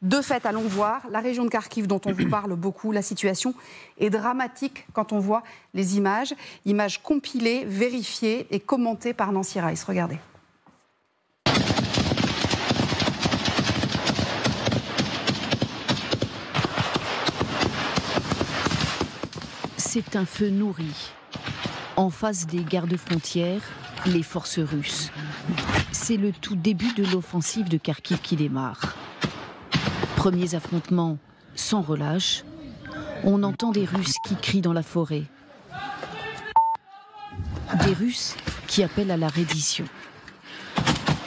De fait, allons voir, la région de Kharkiv dont on vous parle beaucoup, la situation est dramatique quand on voit les images. Images compilées, vérifiées et commentées par Nancy Rice. Regardez. C'est un feu nourri. En face des gardes-frontières, les forces russes. C'est le tout début de l'offensive de Kharkiv qui démarre. Premiers affrontements sans relâche. On entend des Russes qui crient dans la forêt. Des Russes qui appellent à la reddition.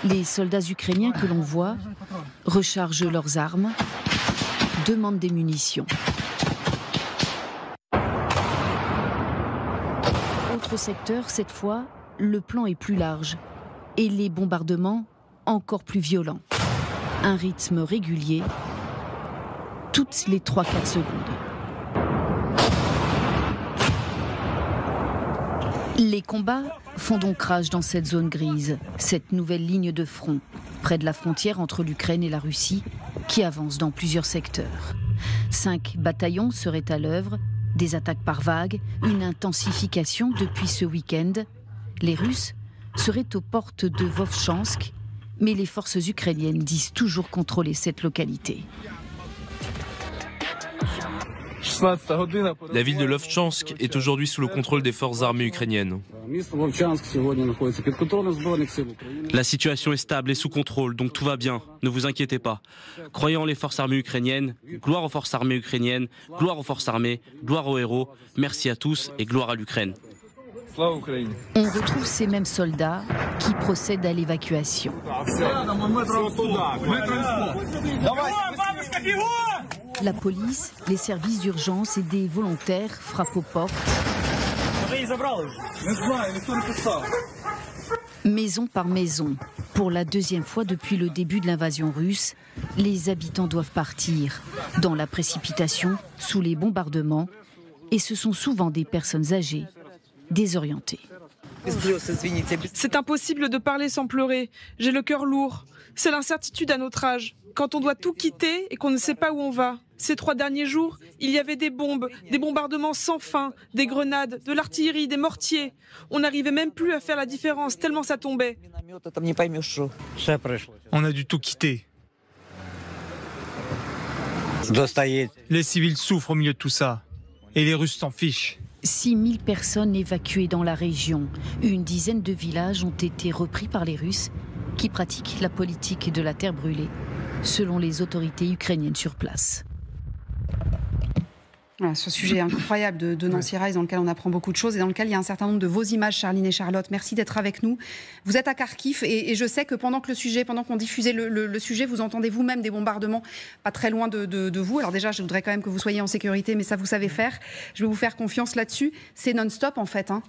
Les soldats ukrainiens que l'on voit rechargent leurs armes, demandent des munitions. Autre secteur, cette fois, le plan est plus large et les bombardements encore plus violents. Un rythme régulier, toutes les 3-4 secondes. Les combats font donc rage dans cette zone grise, cette nouvelle ligne de front, près de la frontière entre l'Ukraine et la Russie, qui avance dans plusieurs secteurs. 5 bataillons seraient à l'œuvre, des attaques par vagues, une intensification depuis ce week-end. Les Russes seraient aux portes de Vovchansk, mais les forces ukrainiennes disent toujours contrôler cette localité. La ville de Lovchansk est aujourd'hui sous le contrôle des forces armées ukrainiennes. La situation est stable et sous contrôle, donc tout va bien, ne vous inquiétez pas. Croyez en les forces armées ukrainiennes, gloire aux forces armées ukrainiennes, gloire aux forces armées, gloire aux héros, merci à tous et gloire à l'Ukraine. On retrouve ces mêmes soldats qui procèdent à l'évacuation. La police, les services d'urgence et des volontaires frappent aux portes. Maison par maison, pour la deuxième fois depuis le début de l'invasion russe, les habitants doivent partir, dans la précipitation, sous les bombardements, et ce sont souvent des personnes âgées, désorientées. C'est impossible de parler sans pleurer, j'ai le cœur lourd. C'est l'incertitude à notre âge, quand on doit tout quitter et qu'on ne sait pas où on va. Ces 3 derniers jours, il y avait des bombes, des bombardements sans fin, des grenades, de l'artillerie, des mortiers. On n'arrivait même plus à faire la différence tellement ça tombait. On a dû tout quitter. Les civils souffrent au milieu de tout ça. Et les Russes s'en fichent. 6000 personnes évacuées dans la région. Une dizaine de villages ont été repris par les Russes qui pratiquent la politique de la terre brûlée, selon les autorités ukrainiennes sur place. Voilà, ce sujet incroyable de Nancy Rice dans lequel on apprend beaucoup de choses et dans lequel il y a un certain nombre de vos images, Charline et Charlotte. Merci d'être avec nous. Vous êtes à Kharkiv et je sais que pendant qu'on diffusait le sujet, vous entendez vous-même des bombardements pas très loin de vous. Alors déjà, je voudrais quand même que vous soyez en sécurité, mais ça vous savez faire. Je vais vous faire confiance là-dessus. C'est non-stop en fait, hein.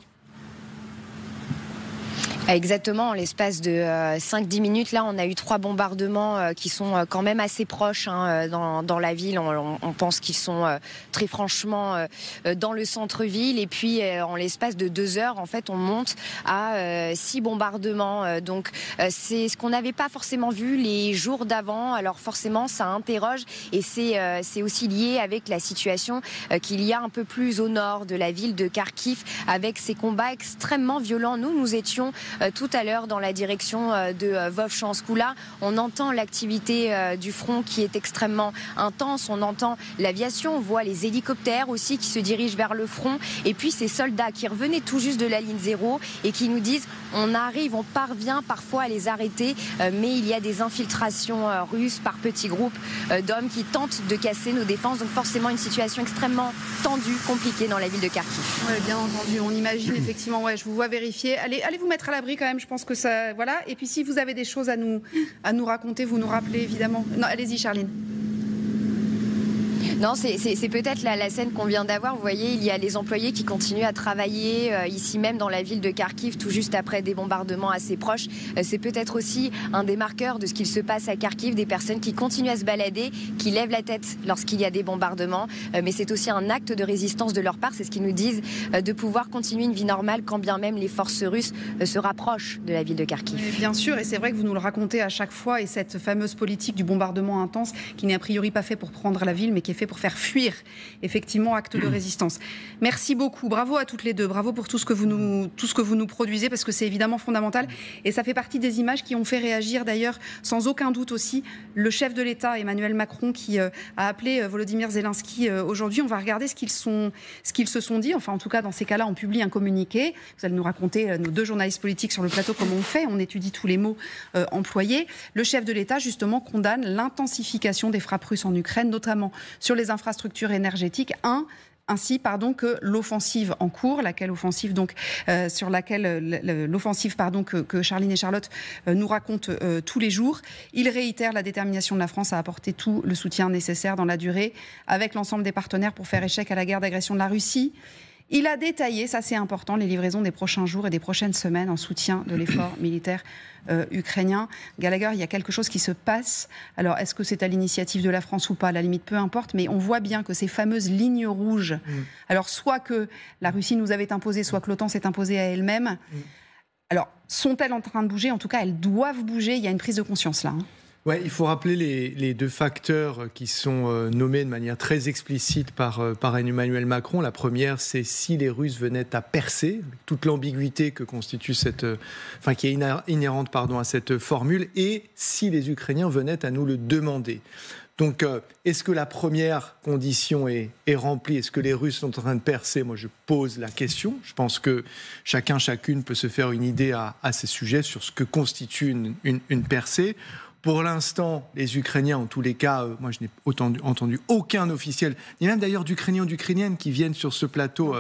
Exactement, en l'espace de 5-10 minutes, là, on a eu 3 bombardements qui sont quand même assez proches dans la ville. On pense qu'ils sont très franchement dans le centre-ville. Et puis, en l'espace de 2 heures, en fait, on monte à 6 bombardements. Donc, c'est ce qu'on n'avait pas forcément vu les jours d'avant. Alors, forcément, ça interroge. Et c'est aussi lié avec la situation qu'il y a un peu plus au nord de la ville de Kharkiv, avec ces combats extrêmement violents. Nous étions tout à l'heure dans la direction de Vovchansk, où là on entend l'activité du front qui est extrêmement intense, on entend l'aviation, on voit les hélicoptères aussi qui se dirigent vers le front, et puis ces soldats qui revenaient tout juste de la ligne zéro et qui nous disent on parvient parfois à les arrêter, mais il y a des infiltrations russes par petits groupes d'hommes qui tentent de casser nos défenses, donc forcément une situation extrêmement tendue, compliquée dans la ville de Kharkiv. Oui, bien entendu, on imagine effectivement, je vous vois vérifier. Allez vous mettre à l'abri quand même, je pense que ça... Voilà, et puis si vous avez des choses à nous raconter, vous nous rappelez évidemment. Non, allez-y Charline. Non, c'est peut-être la scène qu'on vient d'avoir. Vous voyez, il y a les employés qui continuent à travailler ici même dans la ville de Kharkiv, tout juste après des bombardements assez proches. C'est peut-être aussi un des marqueurs de ce qu'il se passe à Kharkiv, des personnes qui continuent à se balader, qui lèvent la tête lorsqu'il y a des bombardements. Mais c'est aussi un acte de résistance de leur part, c'est ce qu'ils nous disent, de pouvoir continuer une vie normale quand bien même les forces russes se rapprochent de la ville de Kharkiv. Mais bien sûr, et c'est vrai que vous nous le racontez à chaque fois, et cette fameuse politique du bombardement intense qui n'est a priori pas fait pour prendre la ville, mais qui est fait pour faire fuir, effectivement, acte de résistance. Merci beaucoup, bravo à toutes les deux, bravo pour tout ce que vous nous produisez, parce que c'est évidemment fondamental, et ça fait partie des images qui ont fait réagir d'ailleurs, sans aucun doute aussi, le chef de l'État, Emmanuel Macron, qui a appelé Volodymyr Zelensky aujourd'hui. On va regarder ce qu'ils se sont dit, enfin en tout cas dans ces cas-là, on publie un communiqué, vous allez nous raconter, nos deux journalistes politiques sur le plateau, comment on fait, on étudie tous les mots employés. Le chef de l'État, justement, condamne l'intensification des frappes russes en Ukraine, notamment sur les infrastructures énergétiques. Ainsi que l'offensive en cours, l'offensive que Charline et Charlotte nous racontent tous les jours. Il réitère la détermination de la France à apporter tout le soutien nécessaire dans la durée avec l'ensemble des partenaires pour faire échec à la guerre d'agression de la Russie. Il a détaillé, ça c'est important, les livraisons des prochains jours et des prochaines semaines en soutien de l'effort militaire ukrainien. Gallagher, il y a quelque chose qui se passe. Alors, est-ce que c'est à l'initiative de la France ou pas ? À la limite, peu importe, mais on voit bien que ces fameuses lignes rouges, alors soit que la Russie nous avait imposé, soit que l'OTAN s'est imposée à elle-même, alors sont-elles en train de bouger ? En tout cas, elles doivent bouger. Il y a une prise de conscience là. Ouais, il faut rappeler les deux facteurs qui sont nommés de manière très explicite par Emmanuel Macron. La première, c'est si les Russes venaient à percer, avec toute l'ambiguïté que constitue qui est inhérente à cette formule, et si les Ukrainiens venaient à nous le demander. Donc, est-ce que la première condition est remplie ? Est-ce que les Russes sont en train de percer ? Moi, je pose la question. Je pense que chacune peut se faire une idée à ces sujets sur ce que constitue une percée. Pour l'instant, les Ukrainiens, en tous les cas, moi je n'ai entendu aucun officiel, ni même d'ailleurs d'Ukrainiens ou d'Ukrainiennes qui viennent sur ce plateau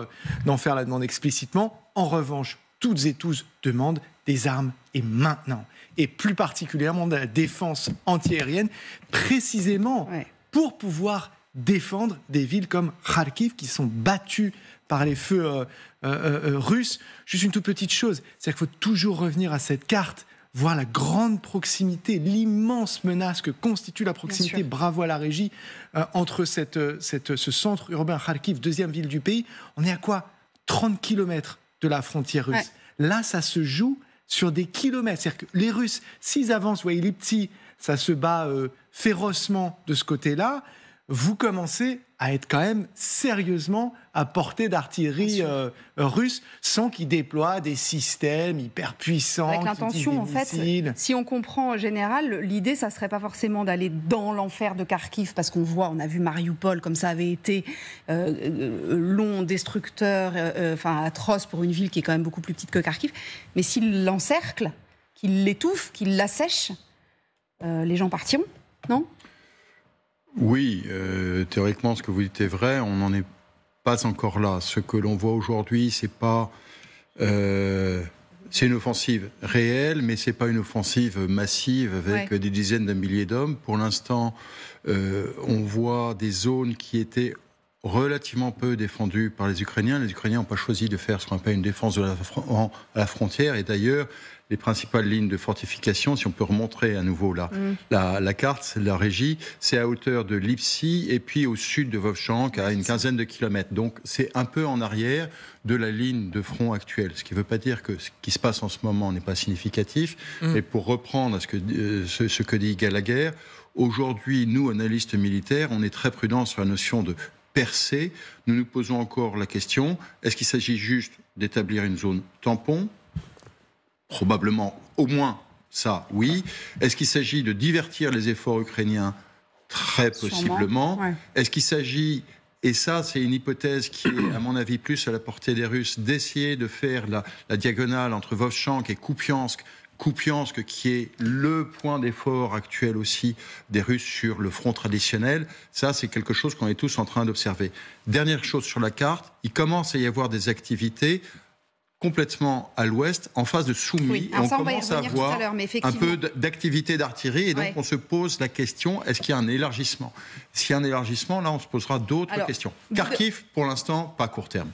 d'en faire la demande explicitement. En revanche, toutes et tous demandent des armes et maintenant. Et plus particulièrement de la défense antiaérienne, précisément pour pouvoir défendre des villes comme Kharkiv qui sont battues par les feux russes. Juste une toute petite chose, c'est-à-dire qu'il faut toujours revenir à cette carte, voir la grande proximité, l'immense menace que constitue la proximité, bravo à la régie, entre ce centre urbain Kharkiv, deuxième ville du pays. On est à quoi ? 30 kilomètres de la frontière russe. Là, ça se joue sur des kilomètres. C'est-à-dire que les Russes, s'ils avancent, vous voyez, les petits, ça se bat férocement de ce côté-là. Vous commencez à être quand même sérieusement à portée d'artillerie russe, sans qu'ils déploient des systèmes hyper puissants. Avec l'intention, en fait, si on comprend en général, l'idée, ça serait pas forcément d'aller dans l'enfer de Kharkiv, parce on a vu Mariupol, comme ça avait été long, destructeur, atroce pour une ville qui est quand même beaucoup plus petite que Kharkiv. Mais s'il l'encercle, qu'il l'étouffe, qu'il l'assèche, les gens partiront, non ? Oui, théoriquement, ce que vous dites est vrai. On n'en est pas encore là. Ce que l'on voit aujourd'hui, c'est une offensive réelle, mais c'est pas une offensive massive avec des dizaines de milliers d'hommes. Pour l'instant, on voit des zones qui étaient relativement peu défendues par les Ukrainiens. Les Ukrainiens n'ont pas choisi de faire ce qu'on appelle une défense à la frontière. Et d'ailleurs, les principales lignes de fortification, si on peut remontrer à nouveau la carte, la régie, c'est à hauteur de Lipsi et puis au sud de Vovchansk, à une quinzaine de kilomètres. Donc c'est un peu en arrière de la ligne de front actuelle. Ce qui ne veut pas dire que ce qui se passe en ce moment n'est pas significatif. Mais pour reprendre ce que dit Gallagher, aujourd'hui, nous, analystes militaires, on est très prudents sur la notion de percer. Nous nous posons encore la question, est-ce qu'il s'agit juste d'établir une zone tampon ? Probablement, au moins ça, oui. Est-ce qu'il s'agit de divertir les efforts ukrainiens ? Très possiblement. Est-ce qu'il s'agit, et ça c'est une hypothèse qui est à mon avis plus à la portée des Russes, d'essayer de faire la diagonale entre Vovchansk et Kupiansk, qui est le point d'effort actuel aussi des Russes sur le front traditionnel. Ça, c'est quelque chose qu'on est tous en train d'observer. Dernière chose sur la carte, il commence à y avoir des activités complètement à l'ouest, en face de Soumy. Oui. Et on commence à avoir un peu d'activité d'artillerie. Et donc, on se pose la question, est-ce qu'il y a un élargissement ? S'il y a un élargissement, là, on se posera d'autres questions. Kharkiv, pour l'instant, pas à court terme.